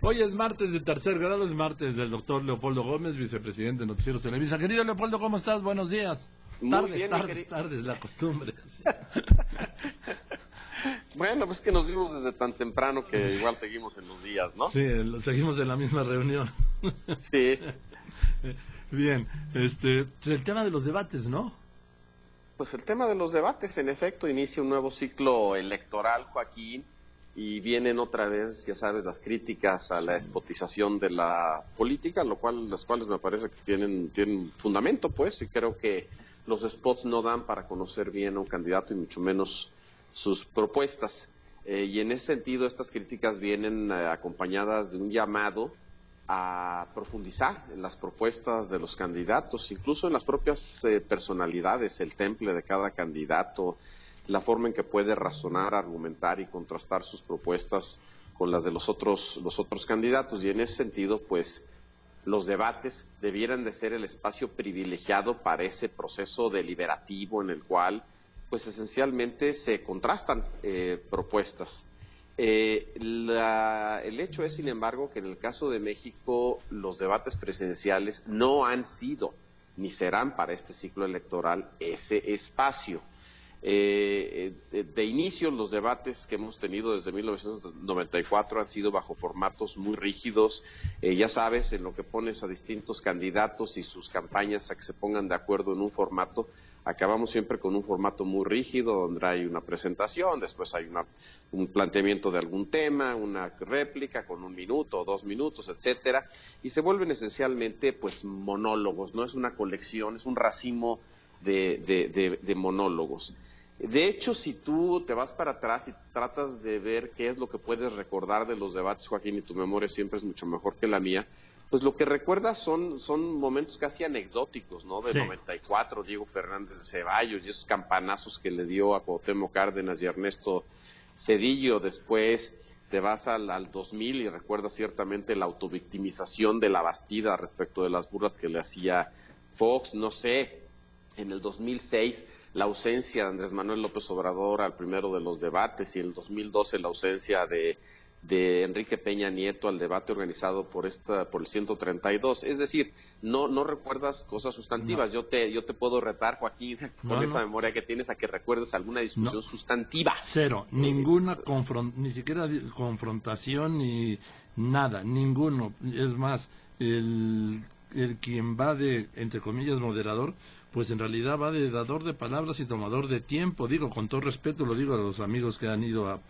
Hoy es martes de tercer grado, es martes del doctor Leopoldo Gómez, vicepresidente de Noticieros Televisa. Querido Leopoldo, ¿cómo estás? Buenos días. Muy bien, tardes, la costumbre. Bueno, pues que nos vimos desde tan temprano que igual seguimos en los días, ¿no? Sí, seguimos en la misma reunión. Sí. Bien, el tema de los debates, ¿no? Pues el tema de los debates, en efecto, inicia un nuevo ciclo electoral, Joaquín, y vienen otra vez, ya sabes, las críticas a la despotización de la política, las cuales me parece que tienen fundamento, pues, y creo que los spots no dan para conocer bien a un candidato y mucho menos sus propuestas. Y en ese sentido, estas críticas vienen acompañadas de un llamado a profundizar en las propuestas de los candidatos, incluso en las propias personalidades, el temple de cada candidato, la forma en que puede razonar, argumentar y contrastar sus propuestas con las de los otros candidatos. Y en ese sentido, pues, los debates debieran de ser el espacio privilegiado para ese proceso deliberativo en el cual, pues, esencialmente se contrastan propuestas. El hecho es, sin embargo, que en el caso de México los debates presidenciales no han sido ni serán para este ciclo electoral ese espacio. De inicio, los debates que hemos tenido desde 1994 han sido bajo formatos muy rígidos, ya sabes, en lo que pones a distintos candidatos y sus campañas a que se pongan de acuerdo en un formato. Acabamos siempre con un formato muy rígido, donde hay una presentación, después hay un planteamiento de algún tema, una réplica con 1 minuto o 2 minutos, etcétera, y se vuelven esencialmente, pues, monólogos. No es una colección, es un racimo de monólogos. De hecho, si tú te vas para atrás y tratas de ver qué es lo que puedes recordar de los debates, Joaquín, y tu memoria siempre es mucho mejor que la mía, pues lo que recuerdas son momentos casi anecdóticos, ¿no? De 94, Diego Fernández de Ceballos y esos campanazos que le dio a Cuauhtémoc Cárdenas y Ernesto Zedillo. Después te vas al 2000 y recuerdas ciertamente la autovictimización de la Bastida respecto de las burlas que le hacía Fox. No sé, en el 2006 la ausencia de Andrés Manuel López Obrador al primero de los debates, y en el 2012 la ausencia de Enrique Peña Nieto al debate organizado por el 132. Es decir, no recuerdas cosas sustantivas. No. Yo te puedo retar, Joaquín, con esa memoria que tienes, a que recuerdes alguna discusión sustantiva. Cero, ninguna ni siquiera confrontación ni nada, ninguno. Es más, el quien va de, entre comillas, moderador, pues en realidad va de dador de palabras y tomador de tiempo. Digo, con todo respeto, lo digo a los amigos que han ido a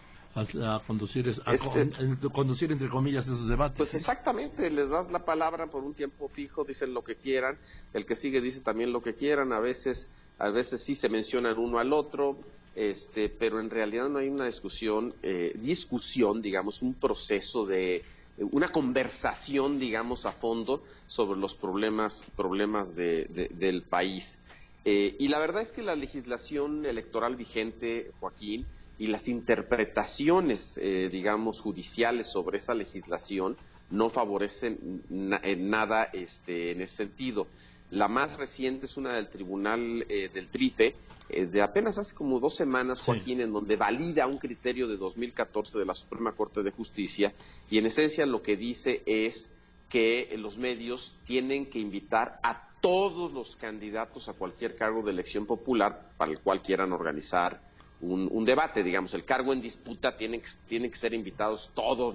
conducir, conducir, entre comillas, esos debates. Pues exactamente, les das la palabra por un tiempo fijo, dicen lo que quieran, el que sigue dice también lo que quieran, a veces sí se mencionan uno al otro, pero en realidad no hay una discusión, digamos, un proceso de una conversación, digamos, a fondo sobre los problemas del país. Y la verdad es que la legislación electoral vigente, Joaquín, y las interpretaciones, digamos, judiciales sobre esa legislación no favorecen en nada en ese sentido. La más reciente es una del Tribunal del TRIFE, de apenas hace como 2 semanas, Joaquín, en donde valida un criterio de 2014 de la Suprema Corte de Justicia, y en esencia lo que dice es que los medios tienen que invitar a todos los candidatos a cualquier cargo de elección popular para el cual quieran organizar un debate. Digamos, el cargo en disputa tienen que ser invitados todos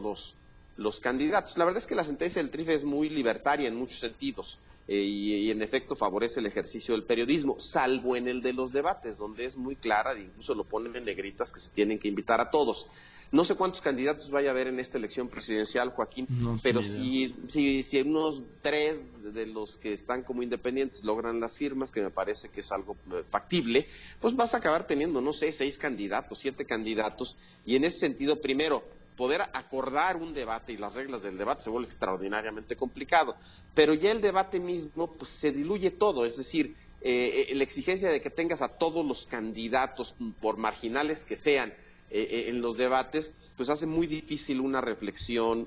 los candidatos. La verdad es que la sentencia del TRIFE es muy libertaria en muchos sentidos, y en efecto favorece el ejercicio del periodismo, salvo en el de los debates, donde es muy clara, e incluso lo ponen en negritas, que se tienen que invitar a todos. No sé cuántos candidatos vaya a haber en esta elección presidencial, Joaquín, pero si unos 3 de los que están como independientes logran las firmas, que me parece que es algo factible, pues vas a acabar teniendo, no sé, 6 candidatos, 7 candidatos, y en ese sentido, primero, poder acordar un debate y las reglas del debate se vuelve extraordinariamente complicado, pero ya el debate mismo, pues se diluye todo, es decir, la exigencia de que tengas a todos los candidatos, por marginales que sean, en los debates, pues hace muy difícil una reflexión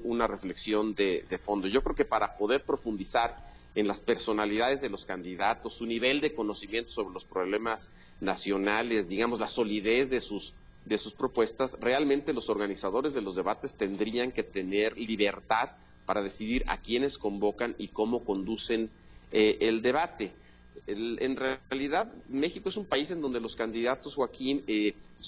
de fondo. Yo creo que para poder profundizar en las personalidades de los candidatos, su nivel de conocimiento sobre los problemas nacionales, digamos, la solidez de sus de sus propuestas, realmente los organizadores de los debates tendrían que tener libertad para decidir a quiénes convocan y cómo conducen el debate. En realidad, México es un país en donde los candidatos, Joaquín,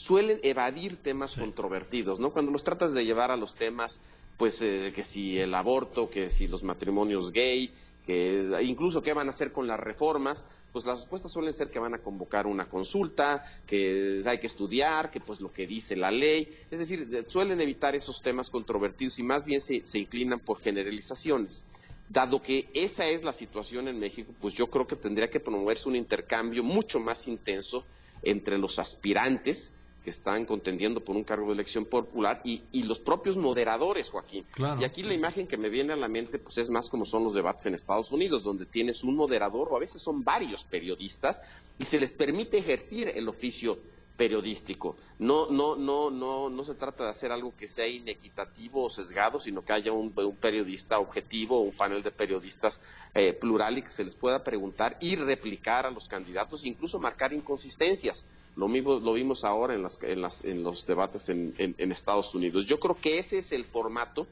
suelen evadir temas controvertidos, ¿no? Cuando los tratas de llevar a los temas, pues, que si el aborto, que si los matrimonios gay, que incluso qué van a hacer con las reformas, pues las respuestas suelen ser que van a convocar una consulta, que hay que estudiar, que pues lo que dice la ley, es decir, suelen evitar esos temas controvertidos y más bien se inclinan por generalizaciones. Dado que esa es la situación en México, pues yo creo que tendría que promoverse un intercambio mucho más intenso entre los aspirantes que están contendiendo por un cargo de elección popular y los propios moderadores, Joaquín. Claro. Y aquí la imagen que me viene a la mente pues es más como son los debates en Estados Unidos, donde tienes un moderador o a veces son varios periodistas y se les permite ejercer el oficio periodístico. No se trata de hacer algo que sea inequitativo o sesgado, sino que haya un periodista objetivo, un panel de periodistas plural y que se les pueda preguntar y replicar a los candidatos, incluso marcar inconsistencias. Lo mismo lo vimos ahora en los debates en Estados Unidos. Yo creo que ese es el formato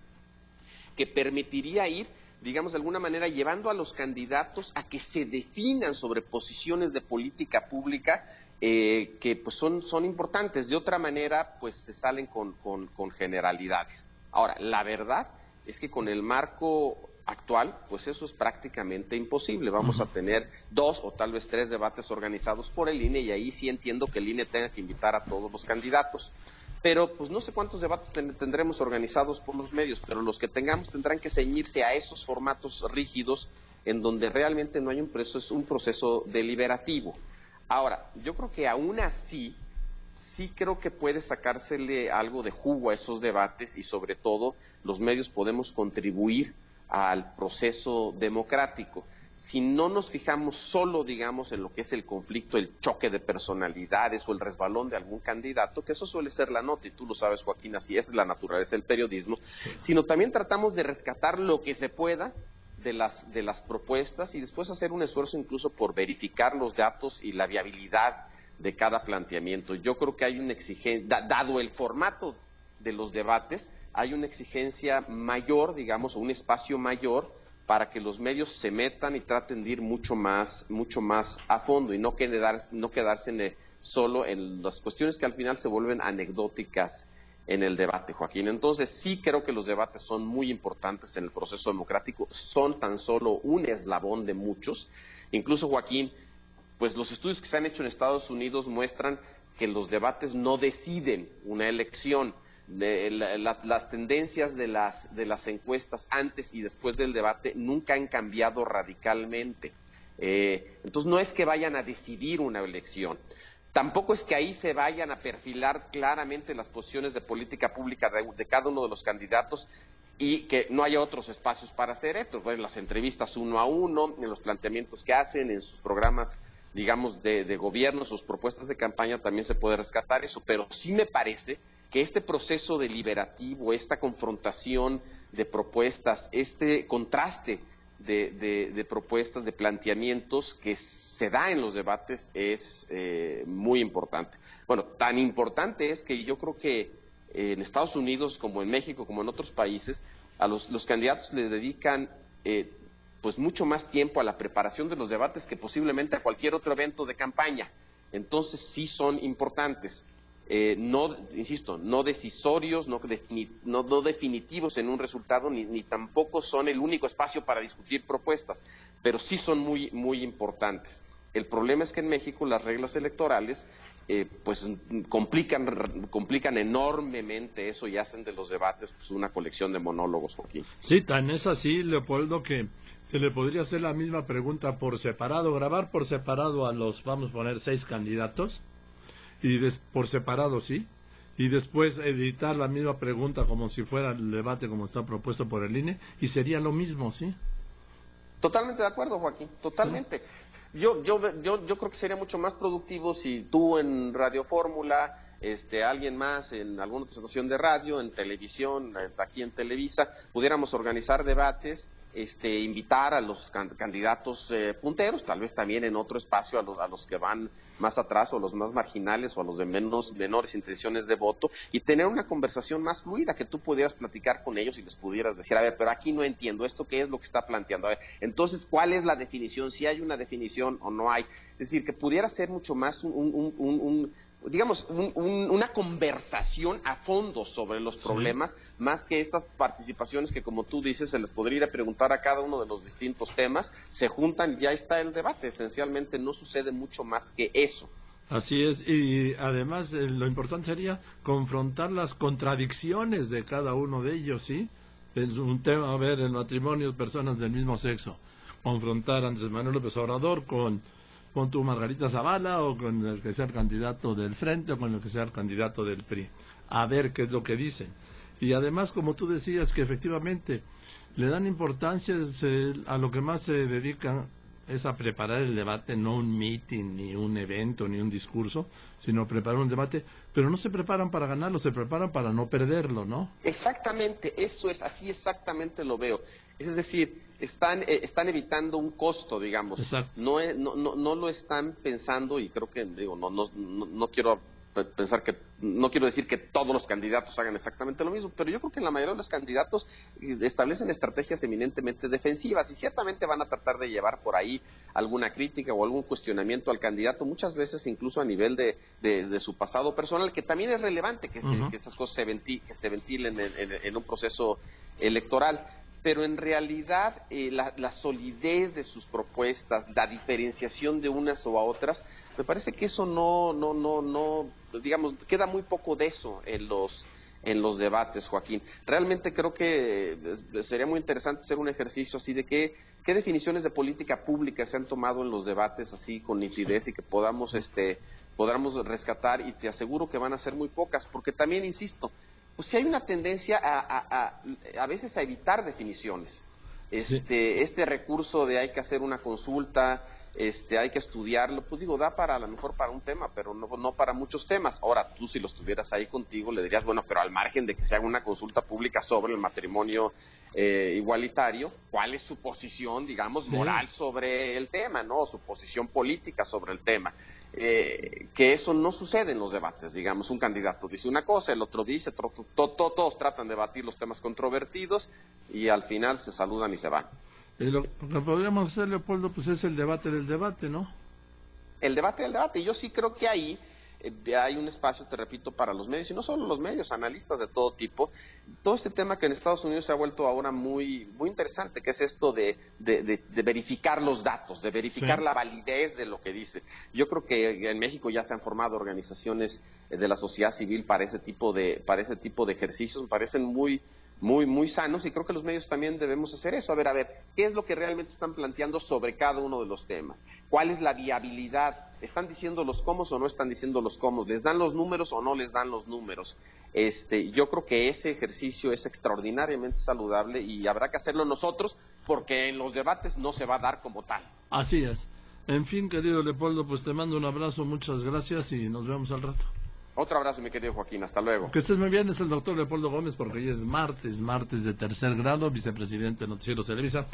que permitiría ir, digamos, de alguna manera llevando a los candidatos a que se definan sobre posiciones de política pública que pues son importantes. De otra manera, pues se salen con generalidades. Ahora, la verdad es que con el marco actual, pues eso es prácticamente imposible. Vamos a tener 2 o tal vez 3 debates organizados por el INE y ahí sí entiendo que el INE tenga que invitar a todos los candidatos. Pero pues no sé cuántos debates tendremos organizados por los medios, pero los que tengamos tendrán que ceñirse a esos formatos rígidos en donde realmente no hay un proceso deliberativo. Ahora, yo creo que aún así, sí creo que puede sacársele algo de jugo a esos debates y sobre todo los medios podemos contribuir al proceso democrático. Si no nos fijamos solo, digamos, en lo que es el conflicto, el choque de personalidades o el resbalón de algún candidato, que eso suele ser la nota, y tú lo sabes, Joaquín, así es la naturaleza del periodismo, sino también tratamos de rescatar lo que se pueda de las propuestas y después hacer un esfuerzo incluso por verificar los datos y la viabilidad de cada planteamiento. Yo creo que hay una exigencia, dado el formato de los debates, hay una exigencia mayor, digamos, o un espacio mayor para que los medios se metan y traten de ir mucho más a fondo y no quedarse solo en las cuestiones que al final se vuelven anecdóticas en el debate, Joaquín. Entonces sí creo que los debates son muy importantes en el proceso democrático, son tan solo un eslabón de muchos. Incluso, Joaquín, pues los estudios que se han hecho en Estados Unidos muestran que los debates no deciden una elección. Las tendencias de las encuestas antes y después del debate nunca han cambiado radicalmente. Entonces no es que vayan a decidir una elección. Tampoco es que ahí se vayan a perfilar claramente las posiciones de política pública de cada uno de los candidatos y que no haya otros espacios para hacer esto. Pues, en las entrevistas 1 a 1, en los planteamientos que hacen, en sus programas, digamos, de gobierno, sus propuestas de campaña, también se puede rescatar eso. Pero sí me parece que este proceso deliberativo, esta confrontación de propuestas, este contraste de propuestas, de planteamientos que se da en los debates es muy importante. Bueno, tan importante es que yo creo que en Estados Unidos, como en México, como en otros países, a los candidatos les dedican pues mucho más tiempo a la preparación de los debates que posiblemente a cualquier otro evento de campaña. Entonces sí son importantes. No, insisto, no decisorios, no definitivos en un resultado, ni tampoco son el único espacio para discutir propuestas, pero sí son muy importantes. El problema es que en México las reglas electorales pues complican enormemente eso y hacen de los debates pues una colección de monólogos, Joaquín. Sí, tan es así, Leopoldo, que se le podría hacer la misma pregunta por separado, grabar por separado a los, vamos a poner, 6 candidatos, y por separado, sí, y después editar la misma pregunta como si fuera el debate como está propuesto por el INE, y sería lo mismo, ¿sí? Totalmente de acuerdo, Joaquín, totalmente. Sí. Yo creo que sería mucho más productivo si tú en Radio Fórmula, alguien más en alguna otra estación de radio, en televisión, aquí en Televisa, pudiéramos organizar debates invitar a los candidatos punteros, tal vez también en otro espacio a los que van más atrás o los más marginales o a los de menores intenciones de voto, y tener una conversación más fluida, que tú pudieras platicar con ellos y les pudieras decir, a ver, pero aquí no entiendo esto, ¿qué es lo que está planteando? A ver, entonces, ¿cuál es la definición? Si hay una definición o no hay. Es decir, que pudiera ser mucho más una conversación a fondo sobre los problemas, más que estas participaciones que, como tú dices, se les podría ir a preguntar a cada uno de los distintos temas, se juntan y ya está el debate. Esencialmente no sucede mucho más que eso. Así es, y además lo importante sería confrontar las contradicciones de cada uno de ellos, ¿sí? Es un tema, a ver, el matrimonio de personas del mismo sexo, confrontar a Andrés Manuel López Obrador con tu Margarita Zavala, o con el que sea el candidato del Frente, o con el que sea el candidato del PRI, a ver qué es lo que dicen. Y además, como tú decías, que efectivamente le dan importancia a lo que más se dedican es a preparar el debate, no un meeting, ni un evento, ni un discurso, sino preparar un debate, pero no se preparan para ganarlo, se preparan para no perderlo, ¿no? Exactamente, eso es, así exactamente lo veo. Es decir, están evitando un costo, digamos. Exacto. No lo están pensando, y creo que, no quiero pensar que, no quiero decir que todos los candidatos hagan exactamente lo mismo, pero yo creo que la mayoría de los candidatos establecen estrategias eminentemente defensivas, y ciertamente van a tratar de llevar por ahí alguna crítica o algún cuestionamiento al candidato, muchas veces incluso a nivel de su pasado personal, que también es relevante que esas cosas se ventilen en un proceso electoral. Pero en realidad la solidez de sus propuestas, la diferenciación de unas o a otras, me parece que eso no, digamos, queda muy poco de eso en los debates, Joaquín. Realmente creo que sería muy interesante hacer un ejercicio así de qué definiciones de política pública se han tomado en los debates así con nitidez, y que podamos rescatar, y te aseguro que van a ser muy pocas, porque también, insisto, pues sí hay una tendencia a veces a evitar definiciones. Este recurso de hay que hacer una consulta, hay que estudiarlo, pues digo, da para, a lo mejor para un tema, pero no para muchos temas. Ahora, tú si los tuvieras ahí contigo, le dirías, bueno, pero al margen de que se haga una consulta pública sobre el matrimonio igualitario, ¿cuál es su posición, digamos, moral sobre el tema, no? Su posición política sobre el tema. Que eso no sucede en los debates, digamos, un candidato dice una cosa, el otro dice, todos tratan de debatir los temas controvertidos, y al final se saludan y se van. Lo que podríamos hacer, Leopoldo, pues es el debate del debate, ¿no? El debate del debate, y yo sí creo que ahí hay un espacio, te repito, para los medios, y no solo los medios, analistas de todo tipo. Todo este tema que en Estados Unidos se ha vuelto ahora muy interesante, que es esto de verificar los datos, de verificar la validez de lo que dice. Yo creo que en México ya se han formado organizaciones de la sociedad civil para ese tipo de ejercicios. Me parecen muy sanos, y creo que los medios también debemos hacer eso. A ver, ¿qué es lo que realmente están planteando sobre cada uno de los temas? ¿Cuál es la viabilidad? ¿Están diciendo los cómo o no están diciendo los cómo? ¿Les dan los números o no les dan los números? Yo creo que ese ejercicio es extraordinariamente saludable, y habrá que hacerlo nosotros, porque en los debates no se va a dar como tal. Así es. En fin, querido Leopoldo, pues te mando un abrazo, muchas gracias, y nos vemos al rato. Otro abrazo, mi querido Joaquín, hasta luego. Que estés muy bien, es el doctor Leopoldo Gómez, porque hoy es martes de tercer grado, vicepresidente de Noticieros Televisa.